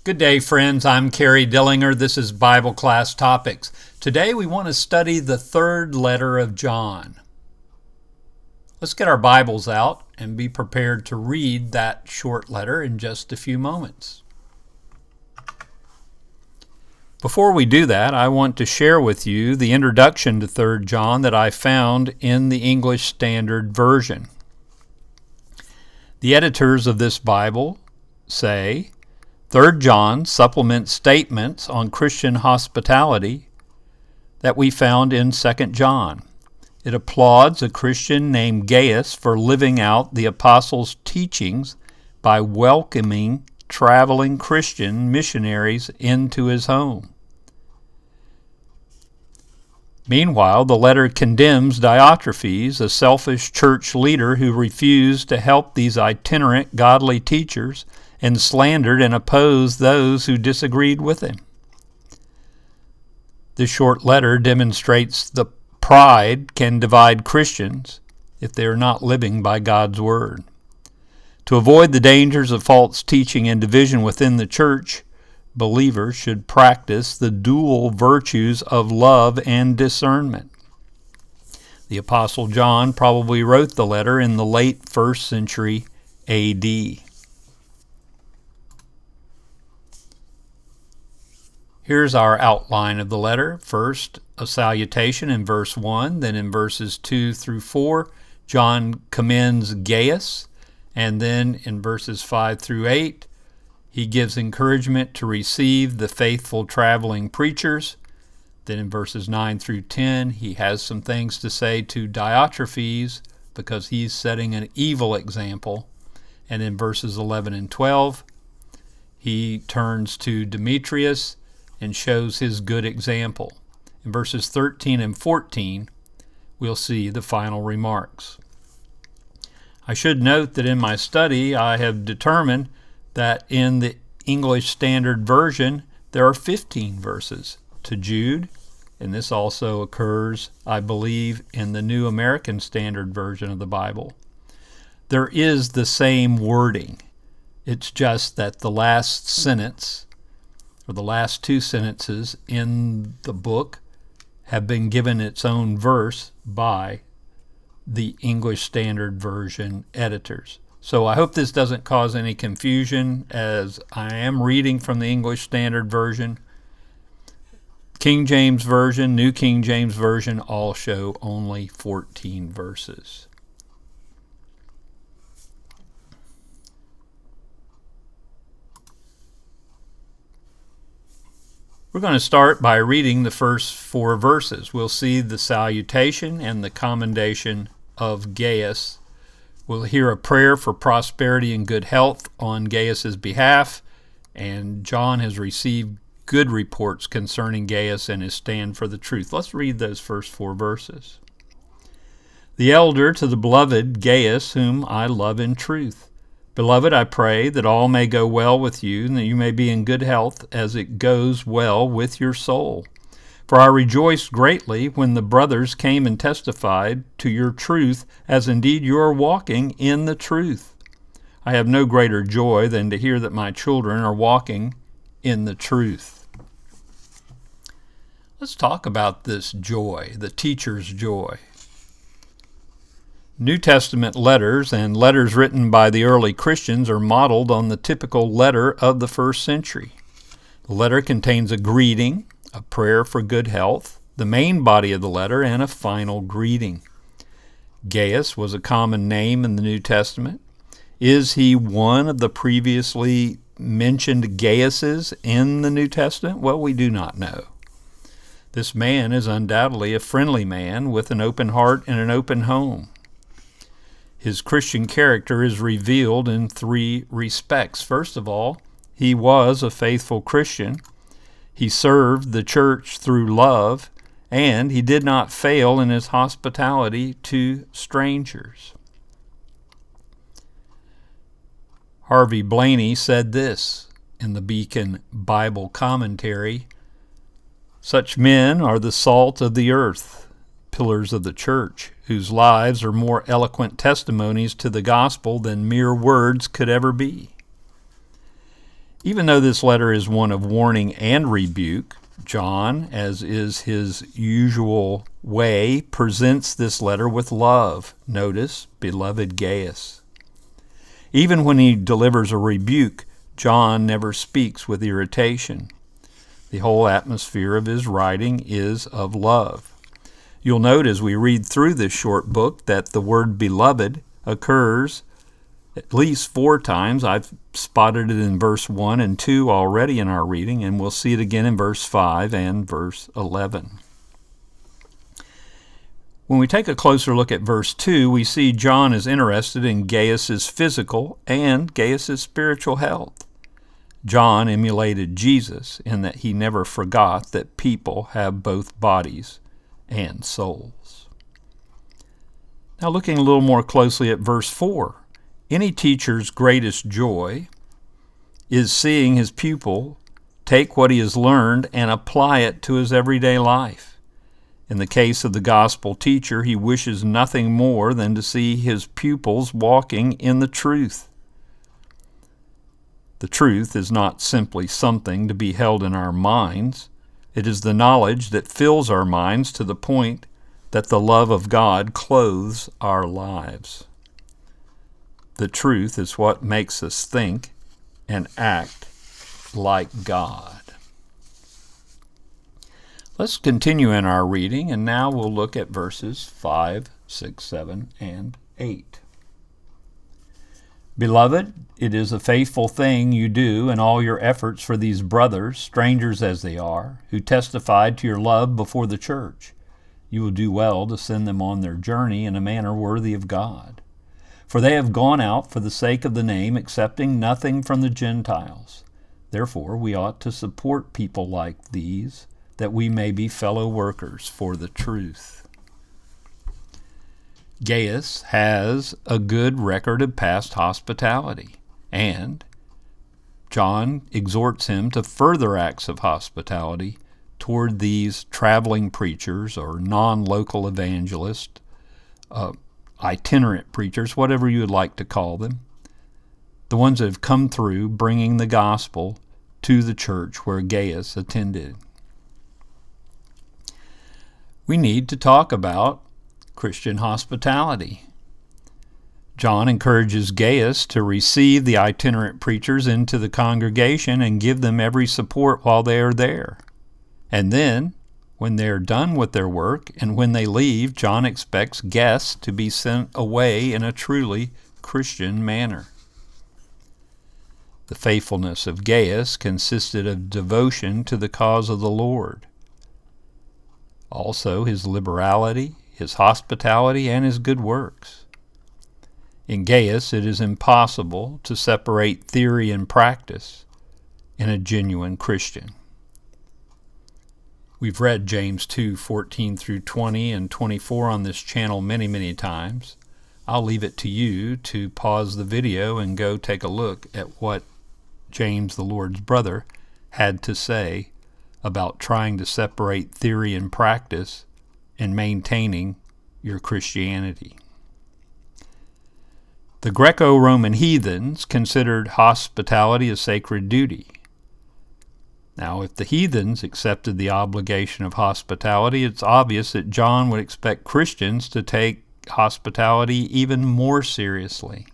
Good day, friends. I'm Kerry Dillinger. This is Bible Class Topics. Today we want to study the third letter of John. Let's get our Bibles out and be prepared to read that short letter in just a few moments. Before we do that, I want to share with you the introduction to 3 John that I found in the English Standard Version. The editors of this Bible say, 3 John supplements statements on Christian hospitality that we found in 2 John. It applauds a Christian named Gaius for living out the apostles' teachings by welcoming traveling Christian missionaries into his home. Meanwhile, the letter condemns Diotrephes, a selfish church leader who refused to help these itinerant godly teachers and slandered and opposed those who disagreed with him. This short letter demonstrates the pride can divide Christians if they are not living by God's word. To avoid the dangers of false teaching and division within the church, believers should practice the dual virtues of love and discernment. The Apostle John probably wrote the letter in the late 1st century A.D. Here's our outline of the letter. First, a salutation in verse 1. Then in verses 2 through 4, John commends Gaius. And then in verses 5 through 8, he gives encouragement to receive the faithful traveling preachers. Then in verses 9 through 10, he has some things to say to Diotrephes because he's setting an evil example. And in verses 11 and 12, he turns to Demetrius and shows his good example. In verses 13 and 14, we'll see the final remarks. I should note that in my study, I have determined that in the English Standard Version, there are 15 verses to Jude, and this also occurs, I believe, in the New American Standard Version of the Bible. There is the same wording. It's just that the last sentence or the last two sentences in the book have been given its own verse by the English Standard Version editors. So I hope this doesn't cause any confusion as I am reading from the English Standard Version. King James Version, New King James Version all show only 14 verses. We're going to start by reading the first 4 verses. We'll see the salutation and the commendation of Gaius. We'll hear a prayer for prosperity and good health on Gaius's behalf, and John has received good reports concerning Gaius and his stand for the truth. Let's read those first 4 verses. The elder to the beloved Gaius, whom I love in truth. Beloved, I pray that all may go well with you, and that you may be in good health as it goes well with your soul. For I rejoiced greatly when the brothers came and testified to your truth, as indeed you are walking in the truth. I have no greater joy than to hear that my children are walking in the truth. Let's talk about this joy, the teacher's joy. New Testament letters and letters written by the early Christians are modeled on the typical letter of the first century. The letter contains a greeting, a prayer for good health, the main body of the letter, and a final greeting. Gaius was a common name in the New Testament. Is he one of the previously mentioned Gaiuses in the New Testament? Well, we do not know. This man is undoubtedly a friendly man with an open heart and an open home. His Christian character is revealed in 3 respects. First of all, he was a faithful Christian. He served the church through love, and he did not fail in his hospitality to strangers. Harvey Blaney said this in the Beacon Bible Commentary, "Such men are the salt of the earth, pillars of the church, whose lives are more eloquent testimonies to the gospel than mere words could ever be. Even though this letter is one of warning and rebuke, John, as is his usual way, presents this letter with love. Notice, beloved Gaius. Even when he delivers a rebuke, John never speaks with irritation. The whole atmosphere of his writing is of love. You'll note as we read through this short book that the word beloved occurs at least 4 times. I've spotted it in verse 1 and 2 already in our reading, and we'll see it again in verse 5 and verse 11. When we take a closer look at verse 2, we see John is interested in Gaius's physical and Gaius's spiritual health. John emulated Jesus in that he never forgot that people have both bodies and souls. Now, looking a little more closely at verse 4, any teacher's greatest joy is seeing his pupil take what he has learned and apply it to his everyday life. In the case of the gospel teacher, he wishes nothing more than to see his pupils walking in the truth. The truth is not simply something to be held in our minds. It is the knowledge that fills our minds to the point that the love of God clothes our lives. The truth is what makes us think and act like God. Let's continue in our reading, and now we'll look at verses 5, 6, 7, and 8. Beloved, it is a faithful thing you do in all your efforts for these brothers, strangers as they are, who testified to your love before the church. You will do well to send them on their journey in a manner worthy of God. For they have gone out for the sake of the name, accepting nothing from the Gentiles. Therefore, we ought to support people like these, that we may be fellow workers for the truth. Gaius has a good record of past hospitality, and John exhorts him to further acts of hospitality toward these traveling preachers or non-local evangelists, itinerant preachers, whatever you would like to call them, the ones that have come through bringing the gospel to the church where Gaius attended. We need to talk about Christian hospitality. John encourages Gaius to receive the itinerant preachers into the congregation and give them every support while they are there. And then, when they are done with their work and when they leave, John expects guests to be sent away in a truly Christian manner. The faithfulness of Gaius consisted of devotion to the cause of the Lord. Also, his liberality, his hospitality, and his good works. In Gaius, it is impossible to separate theory and practice in a genuine Christian. We've read James 2:14 through 20 and 24 on this channel many times. I'll leave it to you to pause the video and go take a look at what James, the Lord's brother, had to say about trying to separate theory and practice and maintaining your Christianity. The Greco-Roman heathens considered hospitality a sacred duty. Now, if the heathens accepted the obligation of hospitality, it's obvious that John would expect Christians to take hospitality even more seriously.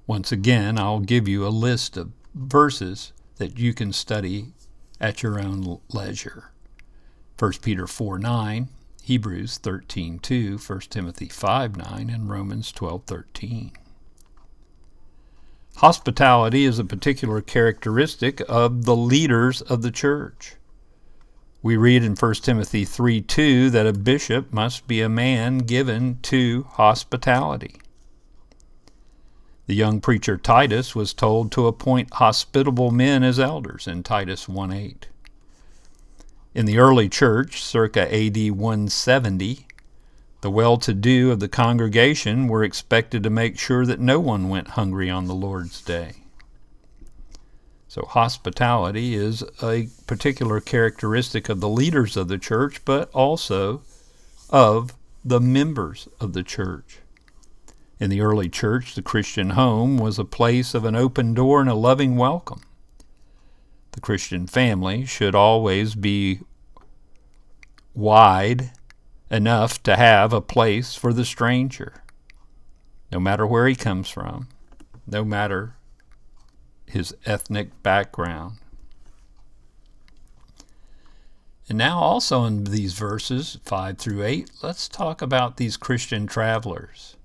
Once again, I'll give you a list of verses that you can study at your own leisure. 1 Peter 4:9, Hebrews 13:2, 1 Timothy 5:9, and Romans 12:13. Hospitality is a particular characteristic of the leaders of the church. We read in 1 Timothy 3:2 that a bishop must be a man given to hospitality. The young preacher Titus was told to appoint hospitable men as elders in Titus 1:8. In the early church, circa AD 170, the well-to-do of the congregation were expected to make sure that no one went hungry on the Lord's day. So hospitality is a particular characteristic of the leaders of the church, but also of the members of the church. In the early church, the Christian home was a place of an open door and a loving welcome. The Christian family should always be wide enough to have a place for the stranger, no matter where he comes from, no matter his ethnic background. And now also in these verses 5 through 8, let's talk about these Christian travelers.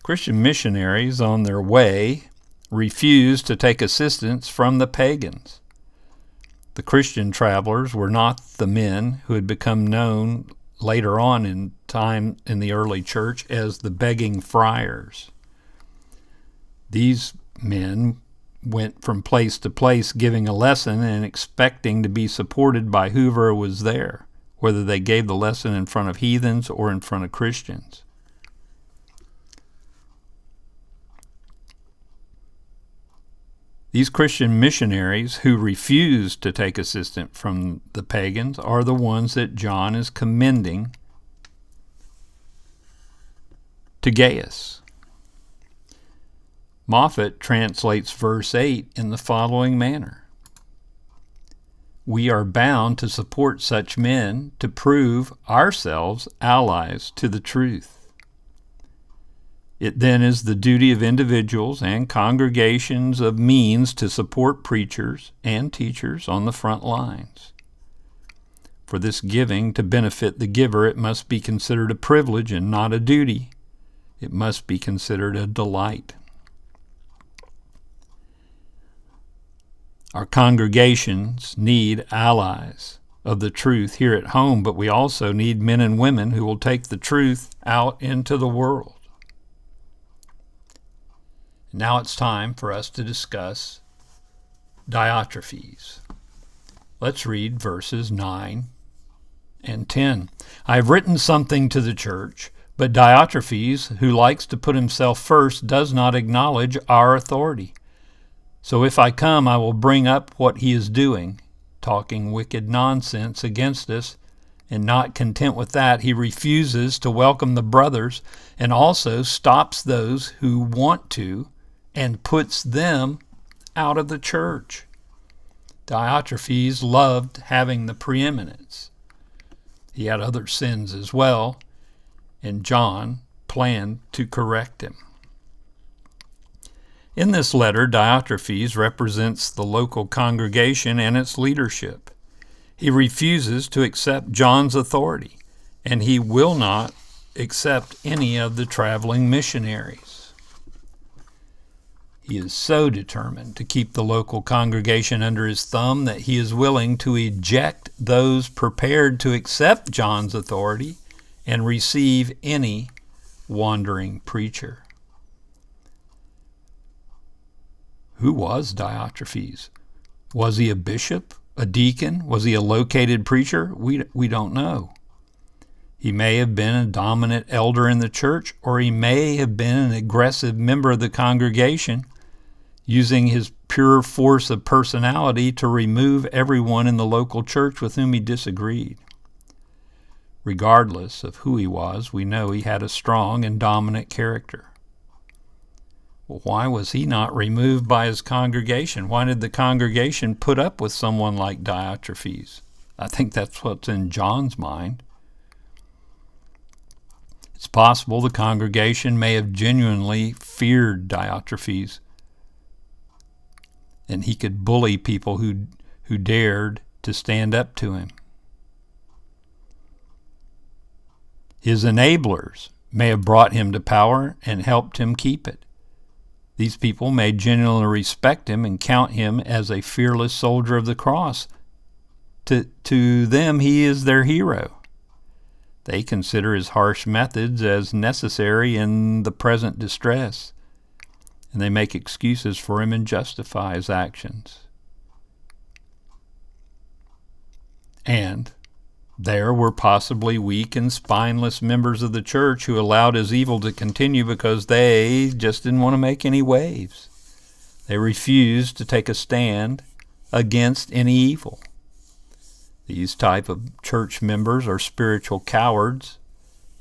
Christian missionaries on their way refused to take assistance from the pagans. The Christian travelers were not the men who had become known later on in time in the early church as the begging friars. These men went from place to place giving a lesson and expecting to be supported by whoever was there, whether they gave the lesson in front of heathens or in front of Christians. These Christian missionaries who refused to take assistance from the pagans are the ones that John is commending to Gaius. Moffat translates verse 8 in the following manner: "We are bound to support such men to prove ourselves allies to the truth. It then is the duty of individuals and congregations of means to support preachers and teachers on the front lines. For this giving to benefit the giver, it must be considered a privilege and not a duty. It must be considered a delight." Our congregations need allies of the truth here at home, but we also need men and women who will take the truth out into the world. Now it's time for us to discuss Diotrephes. Let's read verses 9 and 10. "I have written something to the church, but Diotrephes, who likes to put himself first, does not acknowledge our authority. So if I come, I will bring up what he is doing, talking wicked nonsense against us, and not content with that, he refuses to welcome the brothers and also stops those who want to and puts them out of the church." Diotrephes loved having the preeminence. He had other sins as well, and John planned to correct him. In this letter, Diotrephes represents the local congregation and its leadership. He refuses to accept John's authority, and he will not accept any of the traveling missionaries. He is so determined to keep the local congregation under his thumb that he is willing to eject those prepared to accept John's authority and receive any wandering preacher. Who was Diotrephes? Was he a bishop, a deacon? Was he a located preacher? We don't know. He may have been a dominant elder in the church, or he may have been an aggressive member of the congregation, using his pure force of personality to remove everyone in the local church with whom he disagreed. Regardless of who he was, we know he had a strong and dominant character. Well, why was he not removed by his congregation? Why did the congregation put up with someone like Diotrephes? I think that's what's in John's mind. It's possible the congregation may have genuinely feared Diotrephes, and he could bully people who dared to stand up to him. His enablers may have brought him to power and helped him keep it. These people may genuinely respect him and count him as a fearless soldier of the cross. To them, he is their hero. They consider his harsh methods as necessary in the present distress, and they make excuses for him and justify his actions. And there were possibly weak and spineless members of the church who allowed his evil to continue because they just didn't want to make any waves. They refused to take a stand against any evil. These type of church members are spiritual cowards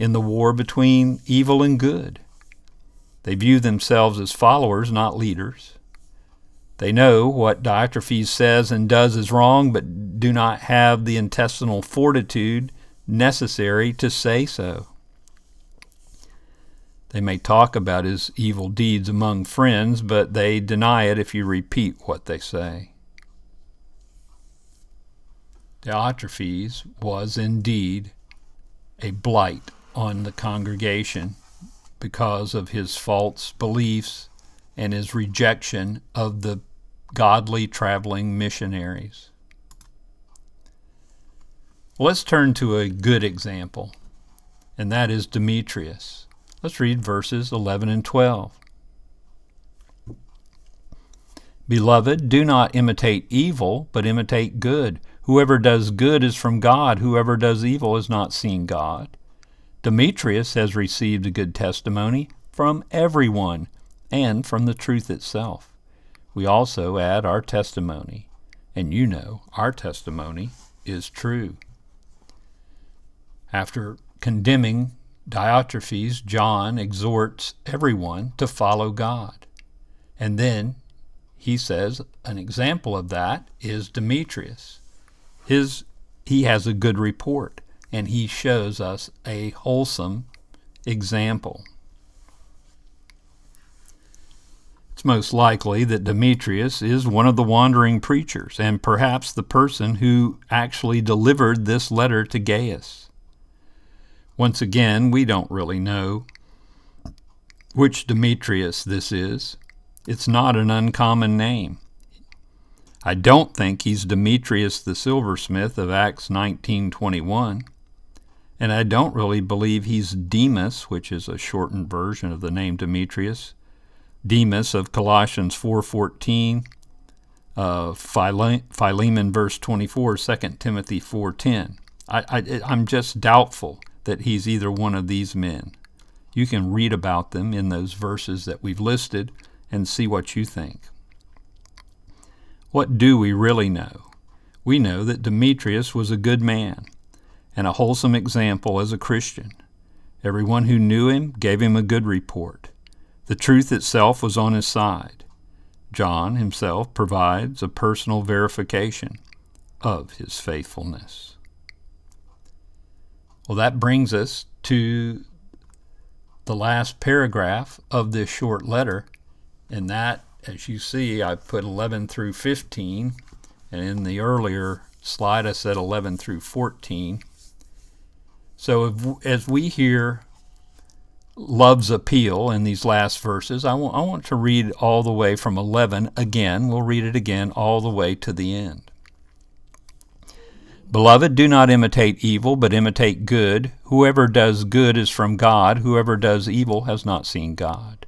in the war between evil and good. They view themselves as followers, not leaders. They know what Diotrephes says and does is wrong, but do not have the intestinal fortitude necessary to say so. They may talk about his evil deeds among friends, but they deny it if you repeat what they say. Diotrephes was indeed a blight on the congregation because of his false beliefs and his rejection of the godly traveling missionaries. Let's turn to a good example, and that is Demetrius. Let's read verses 11 and 12. Beloved, do not imitate evil, but imitate good. Whoever does good is from God. Whoever does evil has not seen God. Demetrius has received a good testimony from everyone and from the truth itself. We also add our testimony, and you know our testimony is true. After condemning Diotrephes, John exhorts everyone to follow God. And then he says an example of that is Demetrius. He has a good report, and he shows us a wholesome example. It's most likely that Demetrius is one of the wandering preachers, and perhaps the person who actually delivered this letter to Gaius. Once again, we don't really know which Demetrius this is. It's not an uncommon name. I don't think he's Demetrius the silversmith of Acts 19:21, and I don't really believe he's Demas, which is a shortened version of the name Demetrius, Demas of Colossians 4:14, Philemon verse 24, 2 Timothy 4:10. I'm just doubtful that he's either one of these men. You can read about them in those verses that we've listed and see what you think. What do we really know? We know that Demetrius was a good man and a wholesome example as a Christian. Everyone who knew him gave him a good report. The truth itself was on his side. John himself provides a personal verification of his faithfulness. Well, that brings us to the last paragraph of this short letter, and that, as you see, I put 11 through 15, and in the earlier slide I said 11 through 14. So as we hear love's appeal in these last verses, I want to read all the way from 11 again. We'll read it again all the way to the end. Beloved, do not imitate evil, but imitate good. Whoever does good is from God. Whoever does evil has not seen God.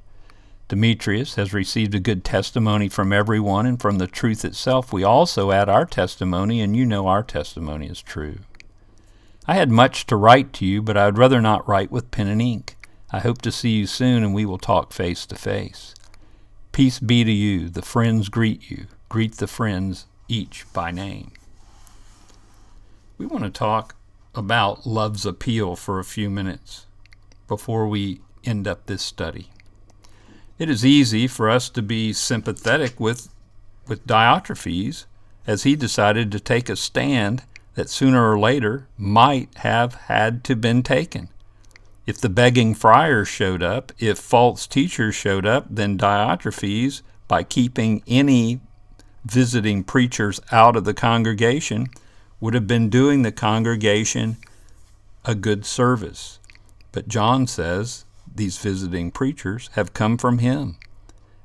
Demetrius has received a good testimony from everyone, and from the truth itself we also add our testimony, and you know our testimony is true. I had much to write to you, but I would rather not write with pen and ink. I hope to see you soon, and we will talk face to face. Peace be to you. The friends greet you. Greet the friends each by name. We want to talk about love's appeal for a few minutes before we end up this study. It is easy for us to be sympathetic with Diotrephes as he decided to take a stand that sooner or later might have had to been taken. If the begging friars showed up, if false teachers showed up, then Diotrephes, by keeping any visiting preachers out of the congregation, would have been doing the congregation a good service. But John says these visiting preachers have come from him,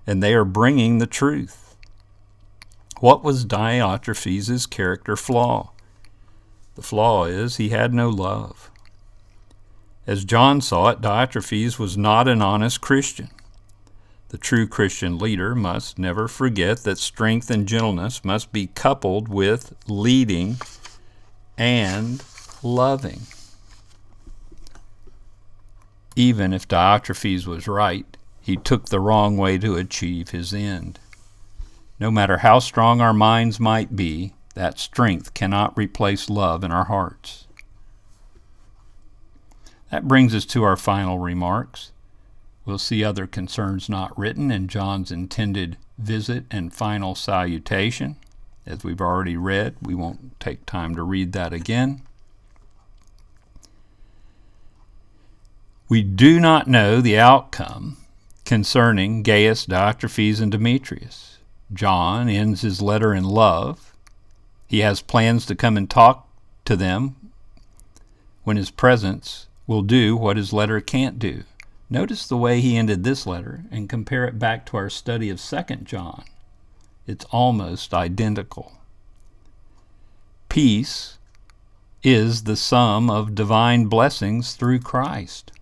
and they are bringing the truth. What was Diotrephes' character flaw? The flaw is he had no love. As John saw it, Diotrephes was not an honest Christian. The true Christian leader must never forget that strength and gentleness must be coupled with leading and loving. Even if Diotrephes was right, he took the wrong way to achieve his end. No matter how strong our minds might be, that strength cannot replace love in our hearts. That brings us to our final remarks. We'll see other concerns not written in John's intended visit and final salutation. As we've already read, we won't take time to read that again. We do not know the outcome concerning Gaius, Diotrephes, and Demetrius. John ends his letter in love. He has plans to come and talk to them when his presence will do what his letter can't do. Notice the way he ended this letter and compare it back to our study of 2 John. It's almost identical. Peace is the sum of divine blessings through Christ.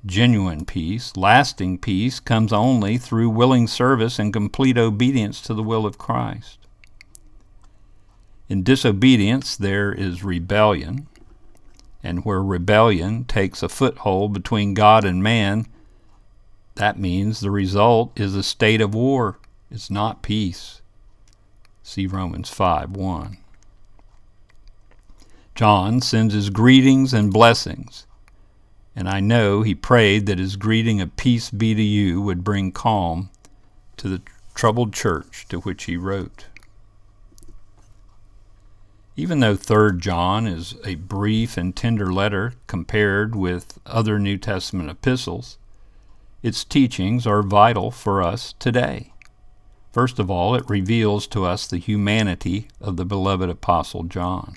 Genuine peace, lasting peace, comes only through willing service and complete obedience to the will of Christ. In disobedience there is rebellion, and where rebellion takes a foothold between God and man, that means the result is a state of war. It's not peace. See Romans 5:1. John sends his greetings and blessings, and I know he prayed that his greeting of peace be to you would bring calm to the troubled church to which he wrote. Even though 3 John is a brief and tender letter compared with other New Testament epistles, its teachings are vital for us today. First of all, it reveals to us the humanity of the beloved Apostle John.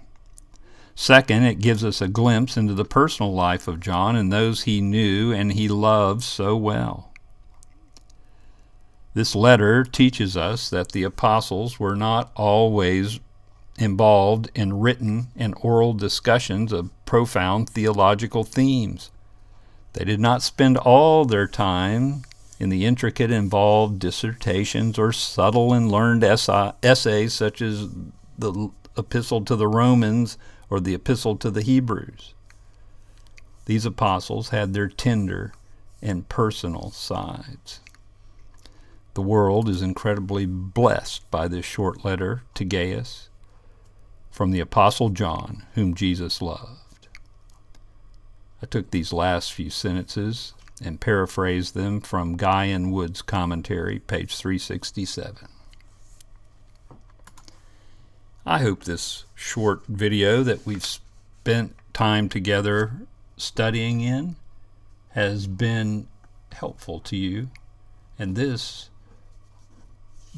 Second, it gives us a glimpse into the personal life of John and those he knew and he loved so well. This letter teaches us that the apostles were not always involved in written and oral discussions of profound theological themes. They did not spend all their time in the intricate, involved dissertations or subtle and learned essays such as the Epistle to the Romans or the Epistle to the Hebrews. These apostles had their tender and personal sides. The world is incredibly blessed by this short letter to Gaius from the Apostle John, whom Jesus loved. I took these last few sentences and paraphrased them from Guy and Wood's commentary, page 367. I hope this short video that we've spent time together studying in has been helpful to you, and this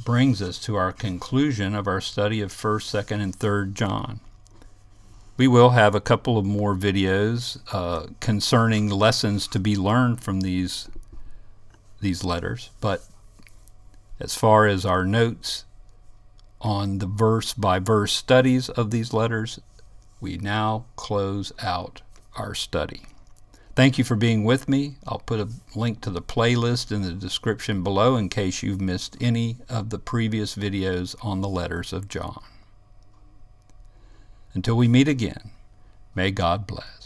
brings us to our conclusion of our study of 1st, 2nd, and 3rd John. We will have a couple of more videos concerning lessons to be learned from these letters, but as far as our notes on the verse-by-verse studies of these letters, we now close out our study. Thank you for being with me. I'll put a link to the playlist in the description below in case you've missed any of the previous videos on the letters of John. Until we meet again, may God bless.